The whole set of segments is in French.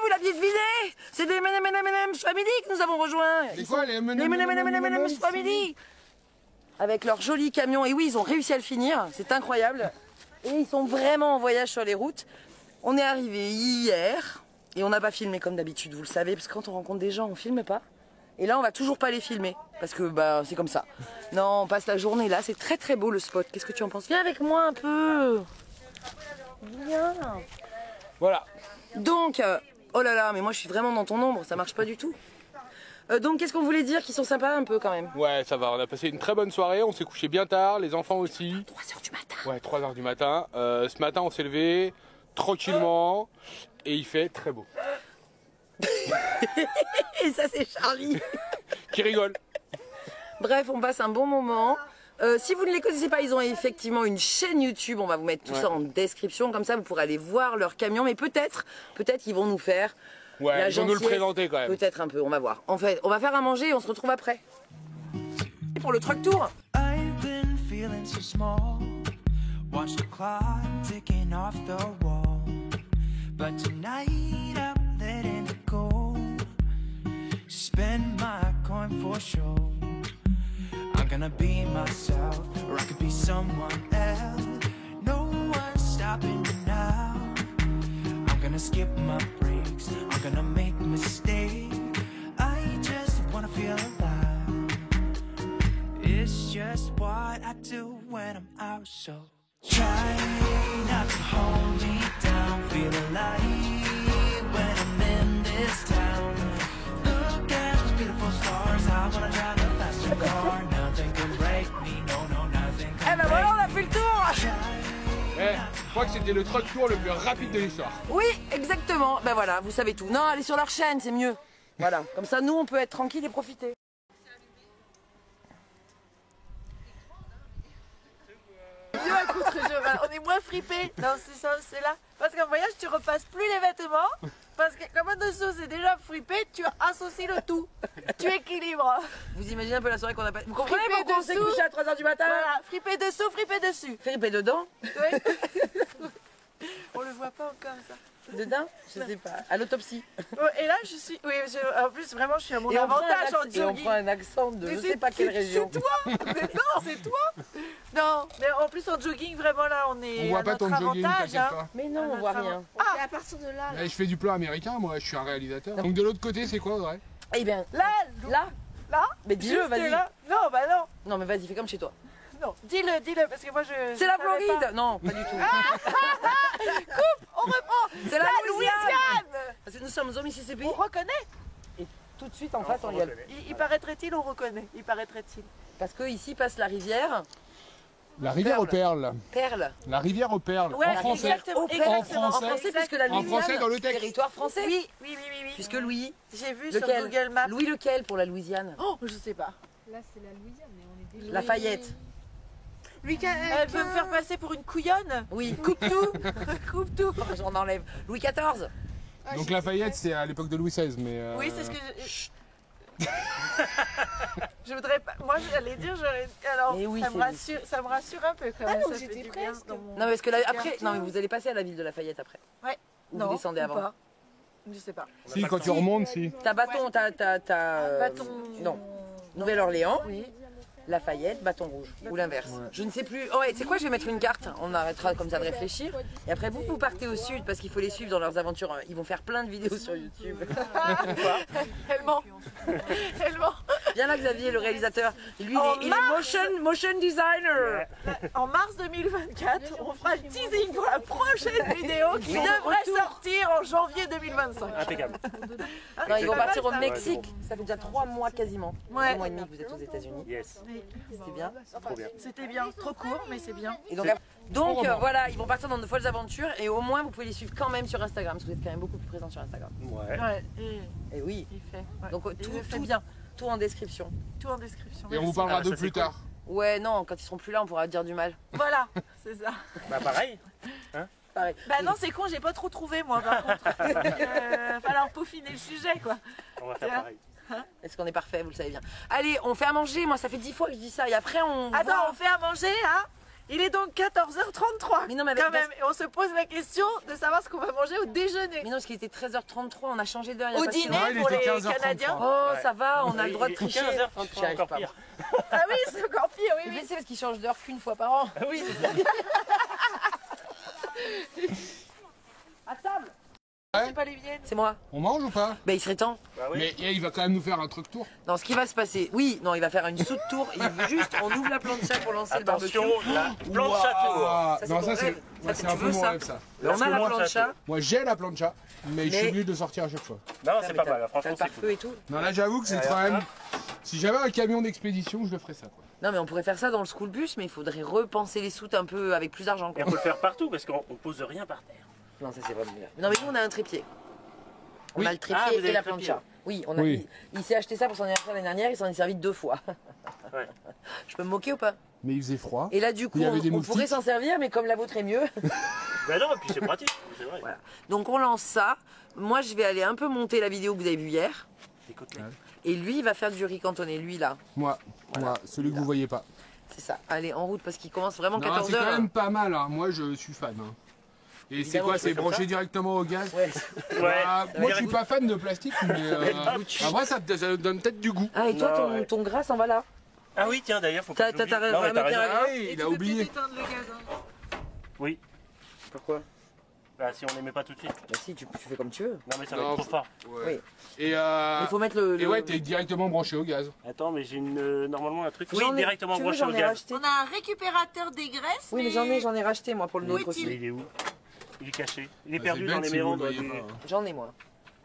vous l'aviez deviné. C'est des M&M's Family que nous avons rejoints. C'est quoi les M&M's Family? Avec leur joli camion. Et oui, ils ont réussi à le finir. C'est incroyable. Et ils sont vraiment en voyage sur les routes. On est arrivé hier. Et on n'a pas filmé comme d'habitude, vous le savez. Parce que quand on rencontre des gens, on filme pas. Et là, on va toujours pas les filmer. Parce que bah c'est comme ça. Non, on passe la journée là. C'est très très beau le spot. Qu'est-ce que tu en penses? Viens avec moi un peu. Viens. Voilà. Donc, oh là là, mais moi je suis vraiment dans ton ombre, ça marche pas du tout. Donc qu'est-ce qu'on voulait dire, qu'ils sont sympas un peu quand même? Ouais, ça va, on a passé une très bonne soirée, on s'est couché bien tard, les enfants aussi. 3h du matin. Ouais, 3h du matin. Ce matin, on s'est levé tranquillement et il fait très beau. Et ça c'est Charlie. Qui rigole. Bref, on passe un bon moment. Si vous ne les connaissez pas, ils ont effectivement une chaîne YouTube. On va vous mettre tout ça en description. Comme ça, vous pourrez aller voir leur camion. Mais peut-être qu'ils vont nous faire Ouais, ils vont nous le présenter quand même. Peut-être un peu, on va voir. En fait, on va faire à manger et on se retrouve après. Pour le truck tour. I've been feeling so small. Watch the clock ticking off the wall. But tonight I'm letting it go. Spend my coin for sure. I'm gonna be myself, or I could be someone else. No one's stopping me now. I'm gonna skip my breaks, I'm gonna make mistakes. I just wanna feel alive. It's just what I do when I'm out, so try not to hold me down. Feel alive when I'm in this town. Look at those beautiful stars, I wanna drive a faster car. Nothing can break me, no, no, nothing can Eh ben voilà, on a fait le tour. Ouais, je crois que c'était le truck tour le plus rapide de l'histoire. Oui, exactement. Ben voilà, vous savez tout. Non, allez sur leur chaîne, c'est mieux. Voilà, comme ça nous on peut être tranquille et profiter. On est moins fripé. Non, c'est ça, c'est là. Parce qu'en voyage, tu repasses plus les vêtements. Parce que comme en dessous, c'est déjà fripé, tu associes le tout. Tu équilibres. Vous imaginez un peu la soirée qu'on a passée. Vous comprenez Fripper pourquoi on s'est dessous. couché à 3h du matin? Voilà, fripé dessous, fripé dessus. Fripper dedans? Oui. On le voit pas encore, ça. Dedans? Je sais pas. À l'autopsie. Oh, et là, je suis. Oui, en plus, vraiment, je suis à mon Et on prend un avantage en accent- et on jogging. prend un accent de Mais je c'est- sais pas quelle région. C'est toi. Mais non, c'est toi. Non, mais en plus, en jogging, vraiment, là, on est. On voit à pas notre ton jogging, avantage, t'inquiète hein. pas. Mais non, on voit rien. Et à partir de là, Là, je fais du plan américain, moi je suis un réalisateur. Donc de l'autre côté, c'est quoi Audrey? Eh bien, Là, là. là. Mais dis-le, Juste vas-y. là. Non, bah non. Non, mais vas-y, fais comme chez toi. Non, dis-le, parce que moi, je. C'est je la savais Floride. pas. Non, pas du tout. On reprend. C'est la Louisiane. Louisiane. Parce que nous sommes au Mississippi. On reconnaît. Et tout de suite en face, on y a. Il paraîtrait-il, on reconnaît. Il paraîtrait-il. Parce que ici passe la rivière La rivière aux perles. Perle. La rivière aux perles. Ouais, en français. exactement. Au Perle. Exactement. En français, puisque la En Louisiane, français, dans le texte. territoire français. Oui, oui, oui, oui, oui. Puisque Louis. J'ai vu Lequel? sur Google Maps. Louis lequel pour la Louisiane? Oh, je sais pas. là c'est la Louisiane, mais on est déjà. Lafayette. Elle veut me faire passer pour une couillonne. Oui. Coupe tout. Coupe tout. J'en enlève. Louis XIV. Donc Lafayette, c'est à l'époque de Louis XVI, mais. Oui, c'est ce que je voudrais pas. Moi, j'allais dire, alors, Mais oui, ça, c'est me rassure un peu quand Ah même. non, ça fait j'étais du bien presque. dans mon- Non, parce que là, après, quartier. non, mais vous allez passer à la ville de Lafayette après. Ouais. Ou Non, vous descendez ou avant. pas. Je sais pas. Si, quand tu remontes, si. T'as Bâton, t'as. Bâton. Non. Nouvelle-Orléans, Oui. Lafayette, Bâton Rouge. Ou l'inverse. Je ne sais plus. Oh, ouais, c'est quoi, je vais mettre une carte. On arrêtera comme ça de réfléchir. Et après, vous partez au sud parce qu'il faut les suivre dans leurs aventures. Ils vont faire plein de vidéos sur YouTube. Elle ment. Elle ment. Viens là, Xavier, le réalisateur. Lui, En il est motion designer. En mars 2024, on fera le teasing pour la prochaine vidéo qui Oui. devrait Retour. sortir en janvier 2025. Impeccable. Non, ils vont pas mal, partir au ça. Mexique. Ça fait déjà 3 mois quasiment. Ouais. 3 mois et demi que vous êtes aux États-Unis. Yes. C'était bien. Trop bien. C'était bien, trop court, mais c'est bien. Et donc, voilà, ils vont partir dans de folles aventures. Et au moins, vous pouvez les suivre quand même sur Instagram. Parce que vous êtes quand même beaucoup plus présent sur Instagram. Ouais. Ouais, Et oui. il fait. Ouais. Donc Il tout, le fait tout, bien. tout en description. Tout en description. Et on vous Merci. parlera Ah, de ça, plus c'est cool. tard. Ouais, non, quand ils seront plus là, on pourra dire du mal. Voilà, c'est ça. Bah pareil. Pareil. Bah non, c'est con, j'ai pas trop trouvé moi par contre. Donc, falloir peaufiner le sujet quoi. On va faire pareil. Est-ce qu'on est parfait, vous le savez bien. Allez, on fait à manger. Moi, ça fait 10 fois que je dis ça. Et après, on. Attends, voit. on fait à manger, hein. Il est donc 14h33 Mais non, mais avec- quand même. Et on se pose la question de savoir ce qu'on va manger au déjeuner. Mais non, parce qu'il était 13h33, on a changé d'heure. il y a Au pas si dîner longtemps. il pour était les 15h33. Canadiens. Oh, ça va, on a le droit de Il est tricher. 15h33, J'y arrive encore pas, pire. Ah oui, c'est encore pire, oui, Mais oui. c'est parce qu'ils changent d'heure qu'une fois par an. Ah oui, c'est ça. À table. C'est pas les miennes. C'est moi. On mange ou pas? Ben il serait temps. Bah oui. Mais il va quand même nous faire un truc tour. Non, ce qui va se passer, oui, non, il va faire une soude tour. Il veut juste, on ouvre la plancha pour lancer le barbecue. Attention, la plancha tour. Ah, Ça, c'est non, ton ça c'est rêve. ouais, Ça, c'est tu un peu veux mon ça. rêve ça. Mais on a Parce que la moi, plancha. ça, Moi j'ai la plancha, mais je suis Mais- obligé de sortir à chaque fois. Non, Putain, c'est mais pas t'as- mal, t'as franchement, le c'est pare-feu et tout. Non là j'avoue que c'est Alors, quand même. hop. Si j'avais un camion d'expédition, je le ferais ça quoi. Non, mais on pourrait faire ça dans le school bus, mais il faudrait repenser les soutes un peu avec plus d'argent. Et quoi. on peut le faire partout parce qu'on pose rien par terre. Non, ça c'est vraiment bien. Non, mais nous on a un trépied. On Oui. a le trépied Ah, vous et avez la le trépied. plancha. Oui, on a. Oui. Il s'est acheté ça pour son anniversaire l'année dernière, il s'en est servi 2 fois. Ouais. Je peux me moquer ou pas? Mais il faisait froid. Et là, du coup, Il y avait des on pourrait moustiques. s'en servir, mais comme la vôtre est mieux. Bah non, et puis c'est pratique, c'est vrai. Voilà. Donc on lance ça. Moi, je vais aller un peu monter la vidéo que vous avez vue hier. Des côtelettes. Et lui, il va faire du riz cantonné. Lui, là. Moi, celui que vous voyez pas. C'est ça. Allez, en route, parce qu'il commence vraiment Non, 14 c'est quand heures. même pas mal, hein. Moi je suis fan. hein. Et c'est Évidemment, quoi? tu C'est fais comme branché ça directement au gaz? Ouais. Ouais. Ah, moi je suis pas fan de plastique, mais après ça donne peut-être du goût. Ah, et toi, Non, ton gras s'en va là. Ah oui, tiens, d'ailleurs, faut T'as- pas que t'as- j'oublie. t'as Non, mais vraiment t'as bien raison. Ah oui, Et il tu a peux oublié. peut-être éteindre le gaz. Hein. Oui. Pourquoi? Bah si on les met pas tout de suite. Bah si, tu fais comme tu veux. Non mais ça va Non, être trop fort. Ouais. Oui. Et, Il faut mettre le. et ouais, t'es directement branché au gaz. Attends, mais j'ai normalement un truc. Oui, J'en ai- directement tu veux, branché j'en au ai gaz. racheté. On a un récupérateur des graisses. Oui, mais j'en ai racheté moi pour le Où nôtre est-il aussi. Il est où? Il est caché. Il est Bah, perdu c'est dans bête les si vous méandres le voyez du... pas, hein. J'en ai moi.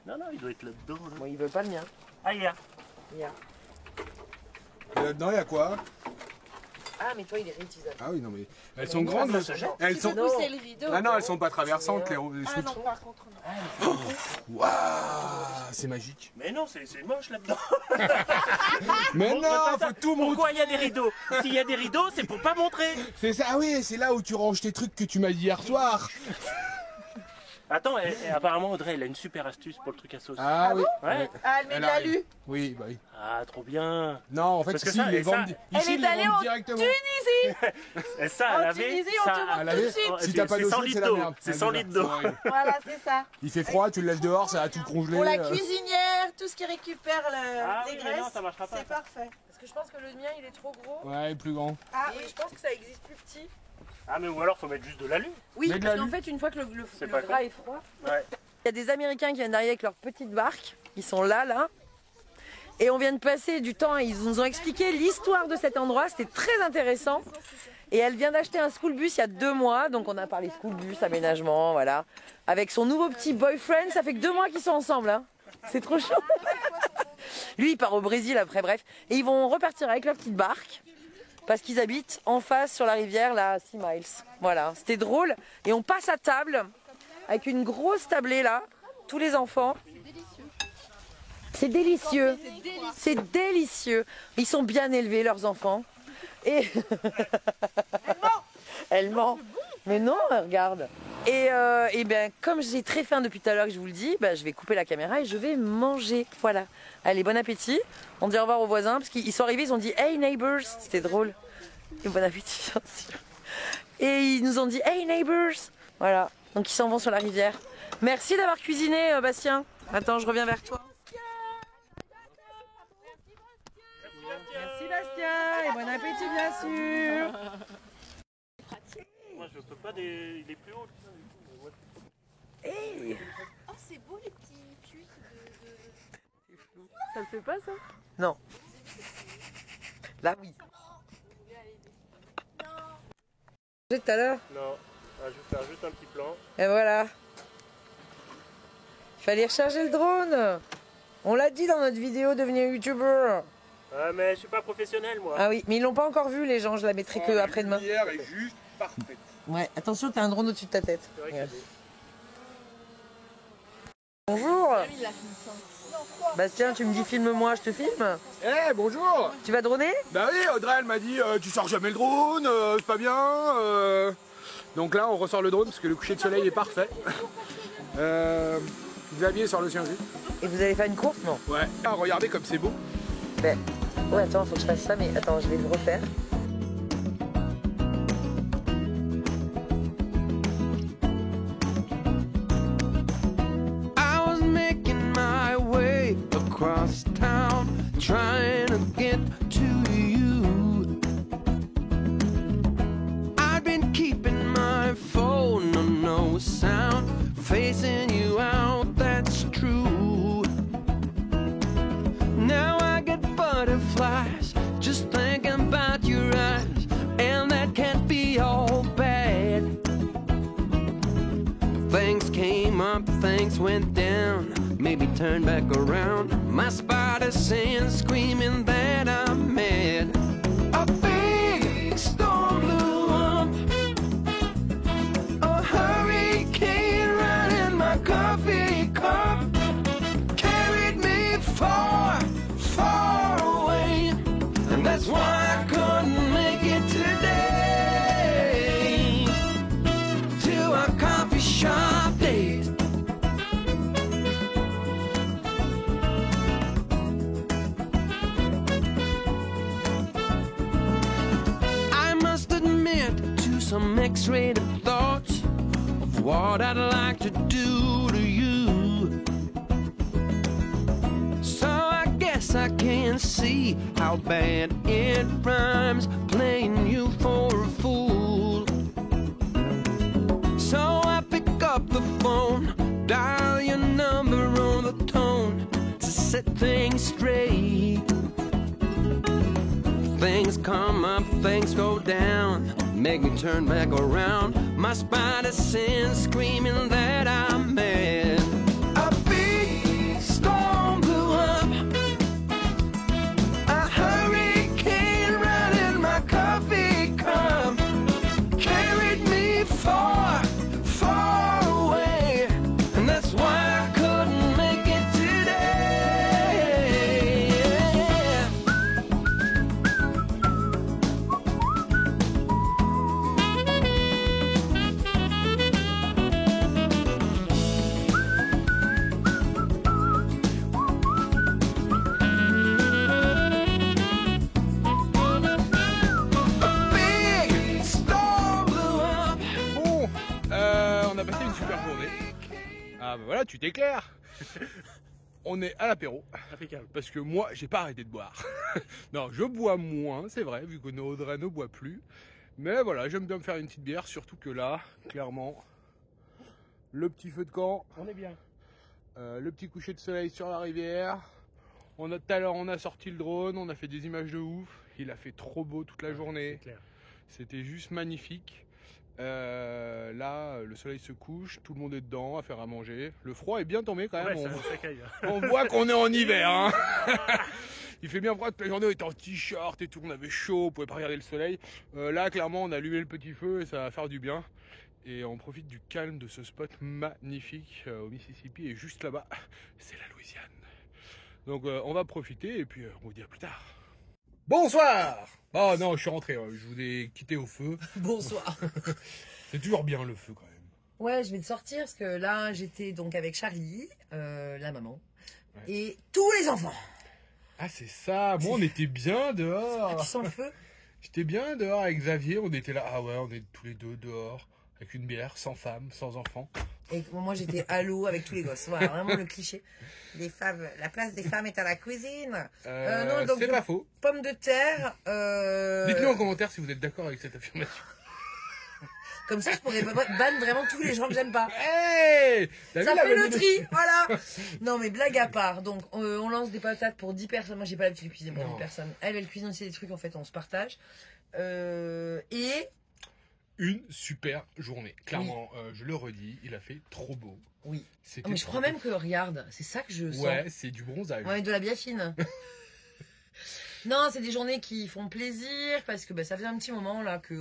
Non, non, il doit être là-dedans. Là. Moi, il veut pas le mien. Ah, il y a. Hier. Et là-dedans, il y a quoi? Ah, mais toi, il est réutilisable. Ah oui, non mais elles sont grandes. ça se jette. Elles sont. Non. Pousser le rideau. Ah non, elles sont pas traversantes les Ah soutes. non, par contre, non. Waouh, c'est magique. Mais non, c'est moche là-dedans. Mais Montre non, pas ça. faut tout montrer. Pourquoi il y a des rideaux? S'il y a des rideaux, c'est pour pas montrer. C'est ça, ah oui, c'est là où tu ranges tes trucs que tu m'as dit hier soir. Attends, et apparemment Audrey, elle a une super astuce pour le truc à sauce. Ah oui. Ouais. Ah, elle met Elle de la arrive. lu. Oui, bah oui. Ah, trop bien. Non, en fait, Parce que ici, ça- ils les et ça- vendent, Elle ici, est ils les allée vendent en directement. Et ça, à En laver, Tunisie, on ça... te À montre laver, tout de suite. Oh, et si puis, t'as pas c'est d'eau 100 chaude, c'est litres la d'eau. merde. C'est Ouais, 100 c'est litres ça. d'eau. C'est horrible. Voilà, c'est ça. Il fait froid, tu le laisses dehors, ça va tout congeler. Pour la cuisinière, tout ce qui récupère Ah les oui, mais graisses, non, ça marchera pas. c'est parfait. Parce que je pense que le mien, il est trop gros. Ouais, plus grand. Ah Et je pense que ça existe plus petit. Ah, mais ou alors, faut mettre juste de l'alu. Oui, Mais de parce la qu'en lu. fait, une fois que le C'est pas gras con. est froid, Ouais. il y a des Américains qui viennent d'arriver avec leur petite barque. Ils sont là. Et on vient de passer du temps. Ils nous ont expliqué l'histoire de cet endroit. C'était très intéressant. Et elle vient d'acheter un school bus il y a 2 mois. Donc on a parlé school bus, aménagement, voilà. Avec son nouveau petit boyfriend. Ça fait que 2 mois qu'ils sont ensemble. Hein. C'est trop chaud. Lui, il part au Brésil après, bref. Et ils vont repartir avec leur petite barque. Parce qu'ils habitent en face sur la rivière, là, à 6 miles. Voilà, c'était drôle. Et on passe à table avec une grosse tablée là, tous les enfants. C'est délicieux. C'est délicieux. Ils sont bien élevés, leurs enfants. Et elle ment. Mais non, regarde. Et bien, comme j'ai très faim depuis tout à l'heure, que je vous le dis, ben, je vais couper la caméra et je vais manger. Voilà. Allez, bon appétit. On dit au revoir aux voisins parce qu'ils sont arrivés, ils ont dit Hey neighbors. C'était drôle. Et bon appétit, bien sûr. Et ils nous ont dit Hey neighbors. Voilà. Donc ils s'en vont sur la rivière. Merci d'avoir cuisiné, Bastien. Attends, je reviens vers toi. Merci Bastien et bon appétit bien sûr. Moi, je peux pas des... Il est plus haut. Hey. Oh, c'est beau les petits cuits de... Ça le fait pas ça? Non. Là oui. J'ai tout à l'heure. Non. Ah, je vais faire juste un petit plan. Et voilà. Il fallait recharger le drone. On l'a dit dans notre vidéo devenir youtubeur. Ah, mais je suis pas professionnel, moi. Ah oui, mais ils l'ont pas encore vu les gens, je la mettrai que après-demain. La lumière est juste parfaite. Ouais, attention, t'as un drone au-dessus de ta tête. C'est vrai que Regarde. c'est- Bonjour. Il a fini ça. Bastien, tu me dis filme-moi, je te filme. Eh, bonjour. Tu vas droner? Bah oui, Audrey, elle m'a dit tu sors jamais le drone, c'est pas bien. Donc là, on ressort le drone parce que le coucher de soleil est parfait. Xavier sort le sien aussi. Et vous allez faire une course? Non. Ouais. Ah, regardez comme c'est beau. Ben, ouais, attends, faut que je fasse ça, mais attends, je vais le refaire. this town, trying to get to you. I've been keeping my phone on no sound, facing you out, that's true. Now I get butterflies just thinking about your eyes, and that can't be all bad. Things came up, things went down, maybe turn back around. My spider sense screaming that I'm mad. A big storm blew up, a hurricane right in my coffee cup, carried me far, far away, and that's why I couldn't make it today to our coffee shop date. I must admit to some X-rated thoughts of what I'd like to do to you. So I guess I can see how bad it rhymes, playing you for a fool. So I pick up the phone, dial your number on the tone to set things straight. Things come up, things go down, make me turn back around. My spider sense screaming that I'm mad. A big storm blew up, a hurricane right in my coffee cup, carried me far, far away, and that's why I couldn't make it today. A big storm blew up. Bon, on a passé une super journée. Ah bah voilà, tu t'éclaires. On est à l'apéro. Impeccable. Parce que moi, j'ai pas arrêté de boire. Non, je bois moins, c'est vrai, vu que Audrey ne boit plus. Mais voilà, j'aime bien me faire une petite bière, surtout que là, clairement, le petit feu de camp, On est bien. le petit coucher de soleil sur la rivière. Tout à l'heure, on a sorti le drone, on a fait des images de ouf. Il a fait trop beau toute la journée. C'est clair. C'était juste magnifique. Là, le soleil se couche, tout le monde est dedans à faire à manger. Le froid est bien tombé quand Ouais, même. ça caille. On voit qu'on est en hiver. Hein. Il fait bien froid toute la journée, on était en t-shirt et tout, on avait chaud, on pouvait pas regarder le soleil. Là, clairement, on a allumé le petit feu et ça va faire du bien. Et on profite du calme de ce spot magnifique au Mississippi. Et juste là-bas, c'est la Louisiane. Donc on va profiter et puis on vous dit à plus tard. Bonsoir. Oh non, je suis rentré, je vous ai quitté au feu. Bonsoir. C'est toujours bien le feu quand même. Ouais, je vais te sortir parce que là, j'étais donc avec Charlie, la maman, Ouais. et tous les enfants. Ah c'est ça, moi on était bien dehors. Ah, tu sens le feu? J'étais bien dehors avec Xavier, on était là, ah ouais, on est tous les deux dehors, avec une bière, sans femme, sans enfant. Et moi, j'étais à l'eau avec tous les gosses. Voilà, vraiment le cliché. Les femmes, la place des femmes est à la cuisine. Non, donc, c'est pas faux. pommes de terre. Dites-nous en commentaire si vous êtes d'accord avec cette affirmation. Comme ça, je pourrais ban vraiment tous les gens que j'aime pas. Hey, t'as Ça vu la fait le bonne tri, voilà. Non, mais blague à part. Donc, on lance des patates pour 10 personnes. Moi, j'ai pas l'habitude de cuisiner pour Non. 10 personnes. Elle cuisine aussi des trucs, en fait, on se partage. Et Une super journée. Clairement, je le redis, il a fait trop beau. oui. C'était Oh, mais je trop crois beau. même que, regarde, c'est ça que je sens. Ouais, c'est du bronzage. Ouais, de la biafine. Non, c'est des journées qui font plaisir parce que ça faisait un petit moment là que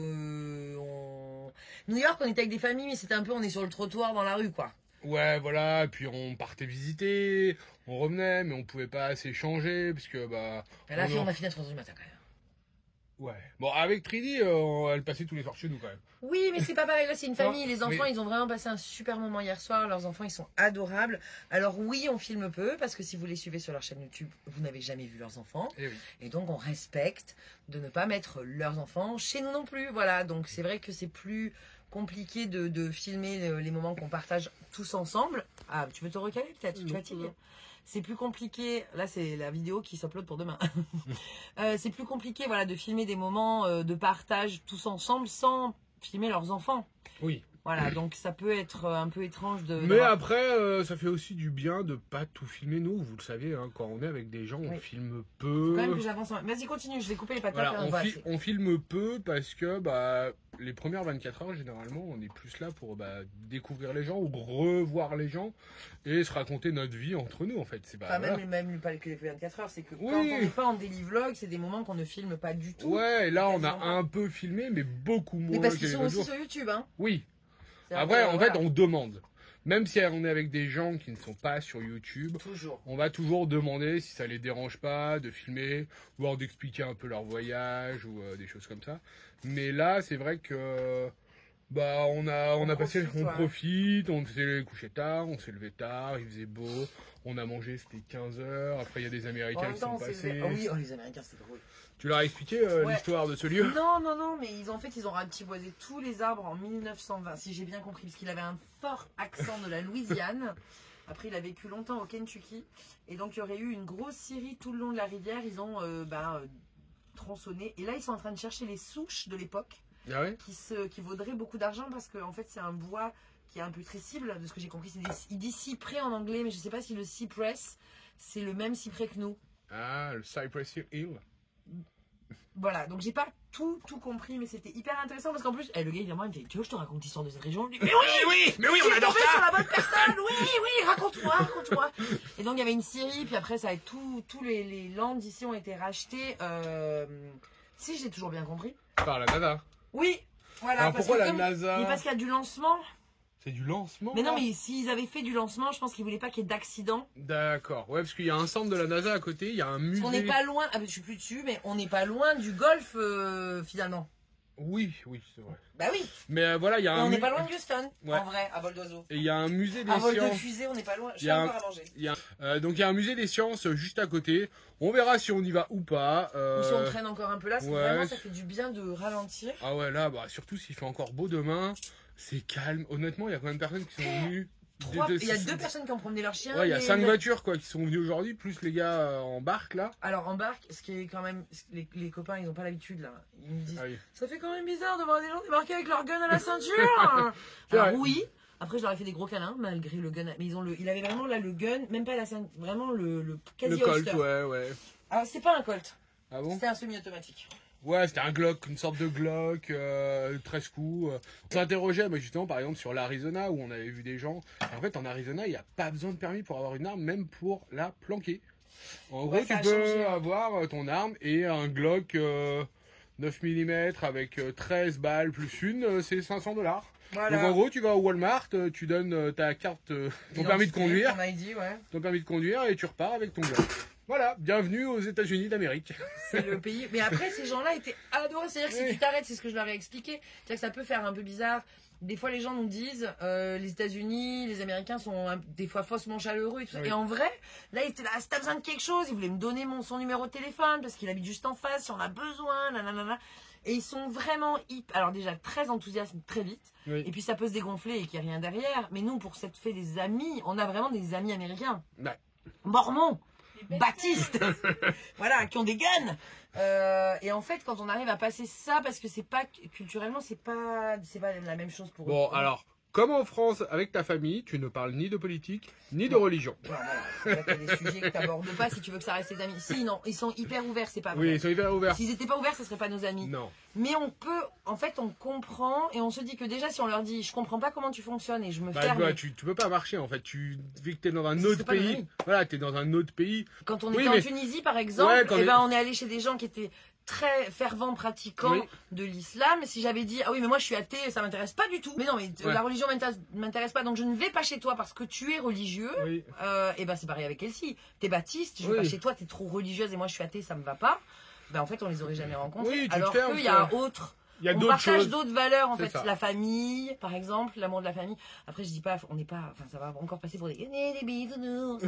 New York, on était avec des familles, mais c'était un peu, on est sur le trottoir dans la rue, quoi. Ouais, voilà, puis on partait visiter, on revenait, mais on pouvait pas s'échanger, parce que Et là, on a fini à 3h du matin quand même. Ouais. Bon, avec Tridi, elle passait tous les soirs chez nous quand même. Oui, mais c'est pas pareil. Là, c'est une famille. Non, Les enfants, mais- ils ont vraiment passé un super moment hier soir. Leurs enfants, ils sont adorables. Alors oui, on filme peu parce que si vous les suivez sur leur chaîne YouTube, vous n'avez jamais vu leurs enfants. Et oui. Et donc, on respecte de ne pas mettre leurs enfants chez nous non plus. Voilà. Donc, c'est vrai que c'est plus compliqué de filmer les moments qu'on partage tous ensemble. Ah, tu veux te recaler peut-être? Tu fatigues? C'est plus compliqué, là c'est la vidéo qui s'upload pour demain. C'est plus compliqué voilà, de filmer des moments de partage tous ensemble sans filmer leurs enfants. Oui. Voilà, donc ça peut être un peu étrange de... Mais après, ça fait aussi du bien de pas tout filmer nous, vous le savez, hein, quand on est avec des gens, on filme peu. Faut quand même que j'avance. Vas-y, continue, je vais couper les patates. Voilà, on filme peu parce que les premières 24 heures, généralement, on est plus là pour découvrir les gens ou revoir les gens et se raconter notre vie entre nous, en fait. C'est même pas que les 24 heures, c'est que quand on n'est pas en daily vlog, c'est des moments qu'on ne filme pas du tout. Ouais, et là, on a un peu filmé, mais beaucoup moins. Mais parce qu'ils sont aussi sur YouTube, hein. Oui. Après, en fait, on demande. Même si on est avec des gens qui ne sont pas sur YouTube, on va toujours demander si ça les dérange pas de filmer, voire d'expliquer un peu leur voyage ou des choses comme ça. Mais là, c'est vrai que on profite, on s'est couché tard, on s'est levé tard, il faisait beau, on a mangé, c'était 15h. Après, il y a des Américains qui sont passés. Ah oui, les Américains, c'est drôle. Tu leur as expliqué l'histoire de ce lieu? Non, mais ils ont ratiboisé tous les arbres en 1920, si j'ai bien compris, parce qu'il avait un fort accent de la Louisiane. Après, il a vécu longtemps au Kentucky. Et donc, il y aurait eu une grosse scierie tout le long de la rivière. Ils ont tronçonné. Et là, ils sont en train de chercher les souches de l'époque. Ah ouais? Qui vaudraient beaucoup d'argent parce qu'en fait, c'est un bois qui est un peu tressible. De ce que j'ai compris, il dit cyprès en anglais, mais je ne sais pas si le cypress, c'est le même cyprès que nous. Ah, le Cypress Hill. Voilà, donc j'ai pas tout compris, mais c'était hyper intéressant parce qu'en plus, le gars il vient moi, il me fait, tu veux que je te raconte l'histoire de cette région? Mais oui, on adore ça. Sur la bonne personne, oui, raconte-moi. Et donc il y avait une scierie, puis après ça, tous les lands ici ont été rachetés. Si j'ai toujours bien compris. Par la NASA. Oui, voilà. Alors pourquoi la NASA? Mais parce qu'il y a du lancement. C'est du lancement? Mais non, mais s'ils avaient fait du lancement, je pense qu'ils voulaient pas qu'il y ait d'accident. D'accord, ouais, parce qu'il y a un centre de la NASA à côté, il y a un musée. On n'est pas loin, je suis plus dessus, mais on n'est pas loin du golf finalement. Oui, c'est vrai. Bah oui. Mais voilà, il y a on n'est pas loin de Houston, en vrai, à vol d'oiseau. Et il y a un musée des sciences. À vol de sciences. fusée, on n'est pas loin. Je suis encore à manger. Donc il y a un musée des sciences juste à côté. On verra si on y va ou pas. Ou si on traîne encore un peu là, parce que vraiment ça fait du bien de ralentir. Ah ouais, là, surtout s'il fait encore beau demain. C'est calme. Honnêtement, il y a combien de personnes qui sont venues? Il y a 2 personnes qui ont promené leur chien. Ouais, il y a 5 voitures qui sont venues aujourd'hui, plus les gars en barque là. Alors en barque, ce qui est quand même, les copains, ils n'ont pas l'habitude là. Ils me disent, ça fait quand même bizarre de voir des gens débarquer avec leur gun à la ceinture. Alors oui. Après, je leur ai fait des gros câlins malgré le gun. Mais il avait vraiment là le gun, même pas la ceinture, vraiment le quasi holster. Le Colt, ouais. Alors c'est pas un Colt. Ah bon? C'était un semi-automatique. Ouais, c'était un Glock, une sorte de Glock, 13 coups. On s'interrogeait, justement, par exemple, sur l'Arizona, où on avait vu des gens. En fait, en Arizona, il n'y a pas besoin de permis pour avoir une arme, même pour la planquer. En gros, tu peux avoir ton arme et un Glock 9 mm avec 13 balles plus une, c'est $500. Voilà. Donc en gros, tu vas au Walmart, tu donnes ta carte, ton permis de conduire. Ton permis de conduire et tu repars avec ton Glock. Voilà, bienvenue aux États-Unis d'Amérique. C'est le pays. Mais après, ces gens-là étaient adorés. C'est-à-dire que si tu t'arrêtes, c'est ce que je leur ai expliqué. C'est-à-dire que ça peut faire un peu bizarre. Des fois, les gens nous disent, les États-Unis, les Américains sont des fois faussement chaleureux et tout ça. Et en vrai, là, il était là, si t'as besoin de quelque chose, il voulait me donner son numéro de téléphone parce qu'il habite juste en face, si on a besoin, nanana. Et ils sont vraiment alors déjà très enthousiastes très vite. Oui. Et puis ça peut se dégonfler et qu'il n'y a rien derrière. Mais nous, pour cette fait des amis, on a vraiment des amis américains. Ouais. Mormons. Baptiste, voilà, qui ont des guns. Et en fait, quand on arrive à passer ça, parce que c'est pas culturellement, c'est pas la même chose pour eux. Bon, alors, comme en France, avec ta famille, tu ne parles ni de politique, ni de religion. Voilà, c'est vrai qu'il y a des sujets que tu n'abordes pas si tu veux que ça reste tes amis. Si, non, ils sont hyper ouverts, c'est pas vrai. Oui, ils sont hyper ouverts. S'ils n'étaient pas ouverts, ce ne seraient pas nos amis. Non. Mais on peut, en fait, on comprend et on se dit que déjà, si on leur dit, je comprends pas comment tu fonctionnes et je me ferme. Tu peux pas marcher, en fait. Vu que tu es dans un autre pays. Voilà, tu es dans un autre pays. Quand on était en Tunisie, par exemple, on est allé chez des gens qui étaient très fervents pratiquants de l'islam. Si j'avais dit, ah oui, mais moi je suis athée, ça m'intéresse pas du tout. Mais non, mais la religion m'intéresse pas, donc je ne vais pas chez toi parce que tu es religieux. Oui. Et ben c'est pareil avec Elsie. T'es baptiste, je vais pas chez toi, t'es trop religieuse et moi je suis athée, ça me va pas. Ben en fait, on les aurait jamais rencontrés. Alors qu'il y a on partage d'autres valeurs en fait, la famille, par exemple, l'amour de la famille. Après, je dis pas, on n'est pas, enfin, ça va encore passer pour des bisounours.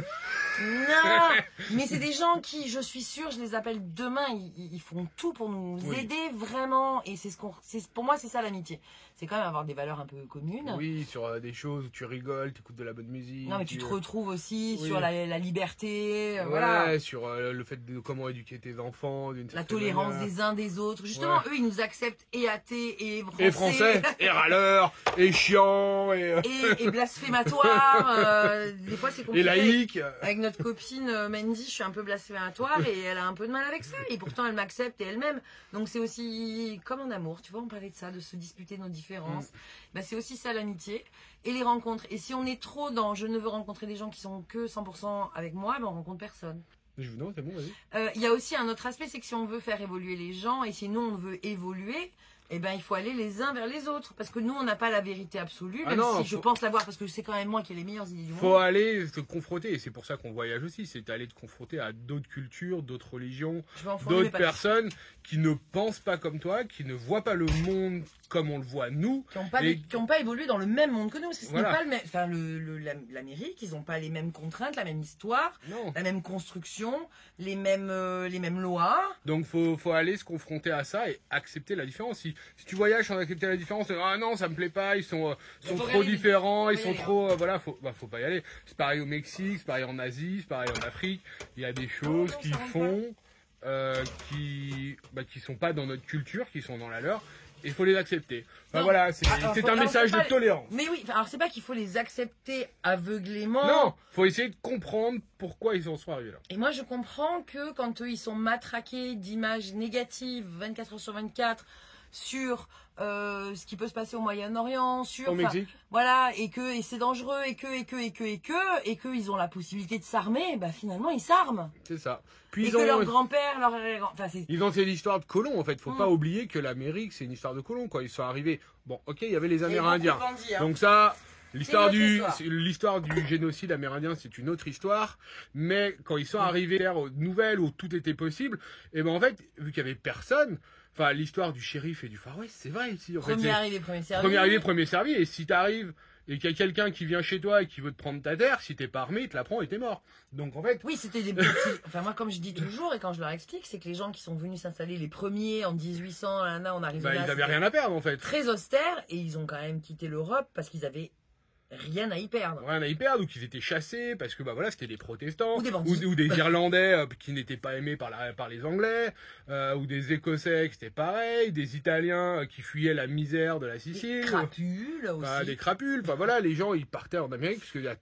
Non, Mais c'est des gens qui, je suis sûre, je les appelle demain, ils font tout pour nous aider vraiment. Et c'est pour moi, c'est ça l'amitié. C'est quand même avoir des valeurs un peu communes. Oui, sur des choses où tu rigoles, tu écoutes de la bonne musique. Non, mais tu te retrouves aussi oui. sur la liberté, Ouais, voilà. sur le fait de comment éduquer tes enfants, d'une La certaine tolérance manière. des uns des autres. Justement, eux, ils nous acceptent et athées Et français, et râleurs, et chiants, et blasphématoires. Des fois, c'est compliqué. et laïcs. Avec notre copine Mandy, je suis un peu blasphématoire et elle a un peu de mal avec ça. Et pourtant, elle m'accepte et elle-même. Donc, c'est aussi comme en amour. Tu vois, on parlait de ça, de se disputer nos différences. Bah, c'est aussi ça l'amitié et les rencontres. Et si on est trop dans je ne veux rencontrer des gens qui sont que 100% avec moi, ben on rencontre personne. Non, c'est bon, vas-y. Il y a aussi un autre aspect, c'est que si on veut faire évoluer les gens et si nous on veut évoluer, eh ben, il faut aller les uns vers les autres. Parce que nous, on n'a pas la vérité absolue, même si je pense l'avoir, parce que c'est quand même moi qui ai les meilleures idées du monde. Faut aller se confronter, et c'est pour ça qu'on voyage aussi, c'est aller te confronter à d'autres cultures, d'autres religions, d'autres personnes qui ne pensent pas comme toi, qui ne voient pas le monde comme on le voit nous. Qui n'ont pas évolué dans le même monde que nous. Parce que ce n'est pas le même. Enfin, l'Amérique, ils n'ont pas les mêmes contraintes, la même histoire, la même construction, les mêmes lois. Donc, faut aller se confronter à ça et accepter la différence. Si tu voyages sans accepter la différence, ah non, ça me plaît pas, ils sont trop différents, ils sont trop. Voilà, faut pas y aller. C'est pareil au Mexique, c'est pareil en Asie, c'est pareil en Afrique. Il y a des choses qui font. Qui sont pas dans notre culture, qui sont dans la leur. Il faut les accepter. Enfin, voilà, c'est un message de tolérance. Mais oui, alors c'est pas qu'il faut les accepter aveuglément. Non, faut essayer de comprendre pourquoi ils en sont arrivés là. Et moi, je comprends que quand ils sont matraqués d'images négatives 24 heures sur 24 sur ce qui peut se passer au Moyen-Orient, au Mexique. Voilà, et c'est dangereux, et que ils ont la possibilité de s'armer, bah finalement ils s'arment. C'est ça. Puis et que leur grand-père, ils ont cette histoire de colons en fait. Faut pas oublier que l'Amérique c'est une histoire de colons quoi. Ils sont arrivés. Bon, ok, il y avait les Amérindiens. Donc ça. L'histoire du génocide amérindien, c'est une autre histoire. Mais quand ils sont arrivés à l'ère nouvelle où tout était possible, et ben en fait, vu qu'il y avait personne, enfin l'histoire du shérif et du Far West, c'est vrai ici. Premier arrivé, premier servi. Premier arrivé, premier servi. Et si t'arrives et qu'il y a quelqu'un qui vient chez toi et qui veut te prendre ta terre, si t'es pas armé, il te la prend et t'es mort. Donc en fait. Oui, c'était des petits. Enfin moi, comme je dis toujours et quand je leur explique, c'est que les gens qui sont venus s'installer les premiers en 1800, là, on arrive là. Ils avaient rien à perdre en fait. Très austère et ils ont quand même quitté l'Europe parce qu'ils avaient rien à y perdre. Rien à y perdre, ou qu'ils étaient chassés, parce que bah voilà, c'était des protestants, ou des bandits. Ou des Irlandais qui n'étaient pas aimés par les Anglais, ou des Écossais qui c'était pareil, des Italiens qui fuyaient la misère de la Sicile. Des crapules aussi. Des crapules, enfin voilà, les gens ils partaient en Amérique, parce qu'il y a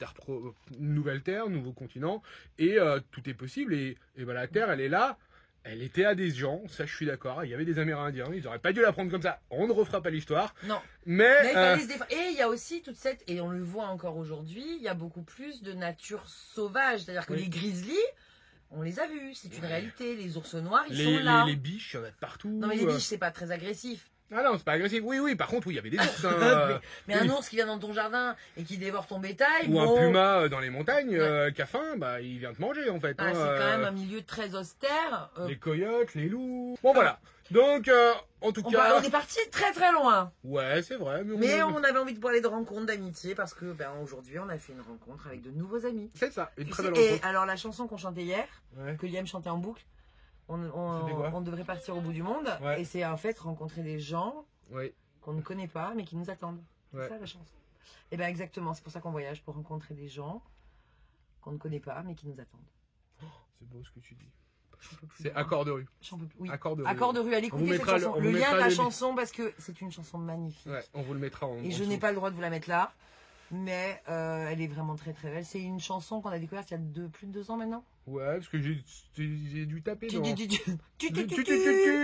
nouvelle terre, nouveau continent, et tout est possible, et bah, la terre elle est là. Elle était à des gens, ça je suis d'accord, il y avait des Amérindiens, ils auraient pas dû la prendre comme ça, on ne refera pas l'histoire. Non. Mais il fallait se défendre. Et il y a aussi toute cette, et on le voit encore aujourd'hui, il y a beaucoup plus de nature sauvage, c'est-à-dire que les grizzlies, on les a vus, c'est une réalité, les ours noirs, ils sont là. Les biches, il y en a de partout. Non mais les biches c'est pas très agressif. Ah non, c'est pas agressif. Oui, par contre, oui, il y avait des ours. mais un ours qui vient dans ton jardin et qui dévore ton bétail. Ou un puma dans les montagnes qui a faim, bah, il vient te manger en fait. C'est quand même un milieu très austère. Les coyotes, les loups. Bon, voilà. Donc, en tout cas. On est parti très très loin. Ouais, c'est vrai. Mais on avait envie de parler de rencontres, d'amitié, parce que aujourd'hui, on a fait une rencontre avec de nouveaux amis. C'est ça, une très belle rencontre. Et alors, la chanson qu'on chantait hier, que Liam chantait en boucle, on devrait partir au bout du monde. Et c'est en fait rencontrer des gens qu'on ne connaît pas, mais qui nous attendent. C'est ça la chanson. Et bien exactement, c'est pour ça qu'on voyage, pour rencontrer des gens qu'on ne connaît pas, mais qui nous attendent. C'est beau ce que tu dis. C'est Accord de rue. Oui. Accord de rue. Accord de rue, allez écouter cette chanson. Le lien de la chanson, parce que c'est une chanson magnifique. Ouais, on vous le mettra en. Et je n'ai pas le droit de vous la mettre là, mais elle est vraiment très très belle. C'est une chanson qu'on a découverte il y a plus de 2 ans maintenant. Ouais, parce que j'ai dû taper. J'ai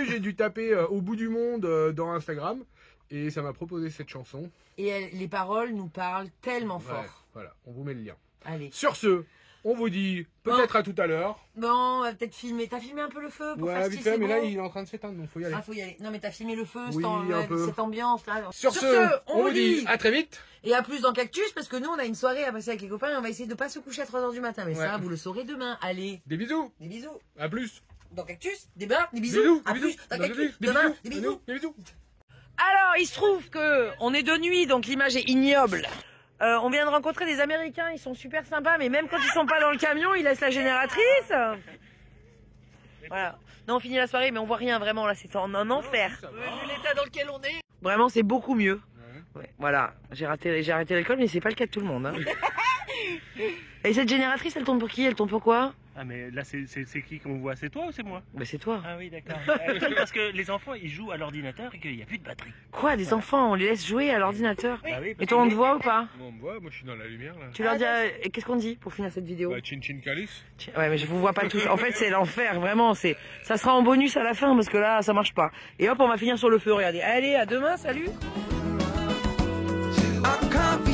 J'ai dû taper au bout du monde dans Instagram et ça m'a proposé cette chanson. Et les paroles nous parlent tellement fort. Voilà, on vous met le lien. Allez. Sur ce, on vous dit peut-être à tout à l'heure. Bon, on va peut-être filmer. T'as filmé un peu le feu pour faire vite fait, mais là il est en train de s'éteindre, donc faut y aller. Ah, faut y aller. Non, mais t'as filmé le feu, oui, cette ambiance là. Sur ce, on vous dit à très vite. Et à plus dans Cactus, parce que nous on a une soirée à passer avec les copains et on va essayer de pas se coucher à 3 h du matin. Mais ça, vous le saurez demain. Allez. Des bisous. Des bisous. À plus. Dans Cactus, des bains, des bisous. À plus dans Cactus. Demain, des bisous. Des bisous. Alors, il se trouve que on est de nuit, donc l'image est ignoble. On vient de rencontrer des Américains, ils sont super sympas, mais même quand ils sont pas dans le camion, ils laissent la génératrice. Voilà. Non, on finit la soirée, mais on voit rien vraiment là, c'est en un enfer. Vu l'état dans lequel on est. Vraiment, c'est beaucoup mieux. Ouais, voilà, j'ai arrêté l'alcool, mais c'est pas le cas de tout le monde. Hein. Et cette génératrice, elle tombe pour qui? Elle tombe pour quoi? Ah mais là c'est qui qu'on voit? C'est toi ou c'est moi? Bah c'est toi. Ah oui d'accord. Parce que les enfants ils jouent à l'ordinateur et qu'il n'y a plus de batterie. Quoi, des enfants, on les laisse jouer à l'ordinateur? Ah oui, Et toi, on te voit ou pas? Moi, on me voit, moi je suis dans la lumière là. Tu leur dis, et qu'est-ce qu'on dit pour finir cette vidéo? Bah, chin chin calice. Ouais, mais je vous vois pas tous. En fait, c'est l'enfer, vraiment. Ça sera en bonus à la fin parce que là, ça marche pas. Et hop, on va finir sur le feu. Regardez. Allez, à demain, salut. I'm confident.